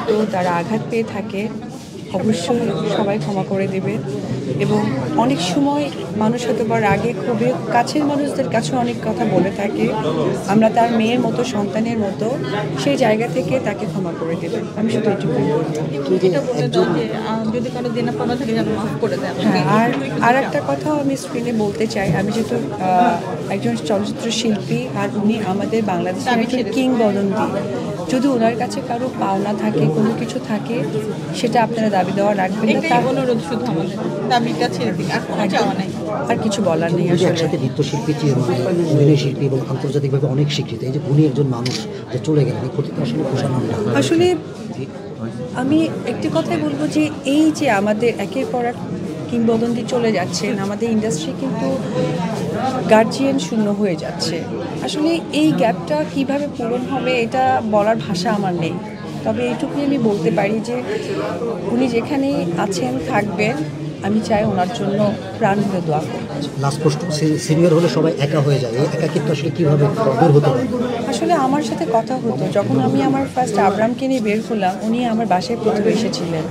হয়তো তারা আঘাত পেয়ে থাকে, অবশ্যই সবাই ক্ষমা করে দেবে। এবং অনেক সময় মানুষ হয়তো বা রাগে খুবই কাছের মানুষদের কাছে অনেক কথা বলে থাকে, আমরা তার মেয়ের মতো সন্তানের মতো, সেই জায়গা থেকে তাকে ক্ষমা করে দেবে। আমি শুধু এটুকুই বলবো। যদি কারো দেনা পাওনা থাকে যেন মাফ করে দেয়। হ্যাঁ, আর একটা কথাও আমি স্ক্রিনে বলতে চাই, আমি যেহেতু একজন চলচ্চিত্র শিল্পী আর উনি আমাদের বাংলাদেশের একজন কিংবদন্তি, যদি ওনার কাছে কারো পাওনা থাকে, কোনো কিছু থাকে, সেটা আপনারা দাবি দেওয়া রাখবেন না। তার অনুরোধ শুধু আমাদের দাবিটা ছেড়ে দিন, আর কোনো চাওয়া নাই। আর কিছু বলার নেই আসলে। একসাথে নৃত্যশিল্পী, অভিনয় শিল্পী এবং আন্তর্জাতিকভাবে অনেক স্বীকৃত, এই যে উনি একজন মানুষ যে চলে গেলেন, এই ক্ষতিটা আসলে পোষানো না। আসলে আমি একটি কথাই বলবো যে এই যে আমাদের একের পর এক কিংবদন্তি চলে যাচ্ছেন, আমাদের ইন্ডাস্ট্রি কিন্তু গার্জিয়ান শূন্য হয়ে যাচ্ছে। আসলে এই গ্যাপটা কিভাবে পূরণ হবে এটা বলার ভাষা আমার নেই, তবে এইটুকুই আমি বলতে পারি যে উনি যেখানে আছেন থাকবেন, আমি চাই ওনার জন্য প্রাণ ভরে দোয়া করব। লাস্ট প্রশ্ন, সিনিয়র হলে সবাই একা হয়ে যায়, এই একাকিত্ব আসলে কীভাবে দূর হতে পারে? আসলে আমার সাথে কথা হতো, যখন আমি আমার ফার্স্ট আব্রামকে নিয়ে বের হলাম, উনি আমার বাসায় প্রথমে এসেছিলেন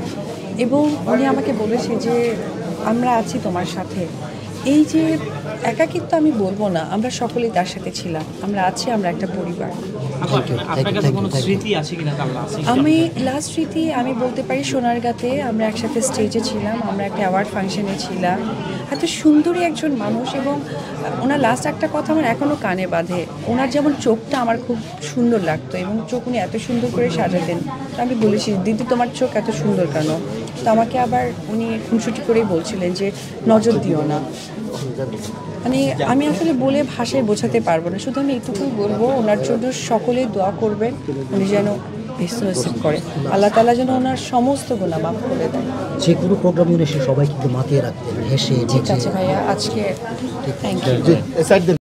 এবং উনি আমাকে বলেছে যে আমরা আছি তোমার সাথে। এই যে একাকিত্ব আমি বলবো না, আমরা সকলেই তার সাথে ছিলাম, আমরা আছি, আমরা একটা পরিবার। আমি লাস্ট স্মৃতি আমি বলতে পারি সোনারগাঁতে আমরা একসাথে স্টেজে ছিলাম, আমরা একটা অ্যাওয়ার্ড ফাংশনে ছিলাম। এত সুন্দরী একজন মানুষ, এবং ওনার লাস্ট একটা কথা আমার এখনও কানে বাঁধে, ওনার যেমন চোখটা আমার খুব সুন্দর লাগতো এবং চোখ উনি এত সুন্দর করে সাজাতেন। তো আমি বলেছি, দিদি তোমার চোখ এত সুন্দর কেন? তো আমাকে আবার উনি খুনসুটি করেই বলছিলেন যে নজর দিও না। মানে আমি আসলে বলে ভাষায় বোঝাতে পারবো না, শুধু আমি এটুকুই বলবো ওনার জন্য সকলে দোয়া করবেন, উনি যেন বেস্ট নসিব করে, আল্লাহ তাআলা যেন ওনার সমস্ত গুনাহ মাফ করে দেয়। যে কোনো প্রোগ্রামে এসে সবাই কিন্তু মাতিয়ে রাখতেন, হেসে। ঠিক আছে ভাইয়া, আজকে থ্যাংক ইউ।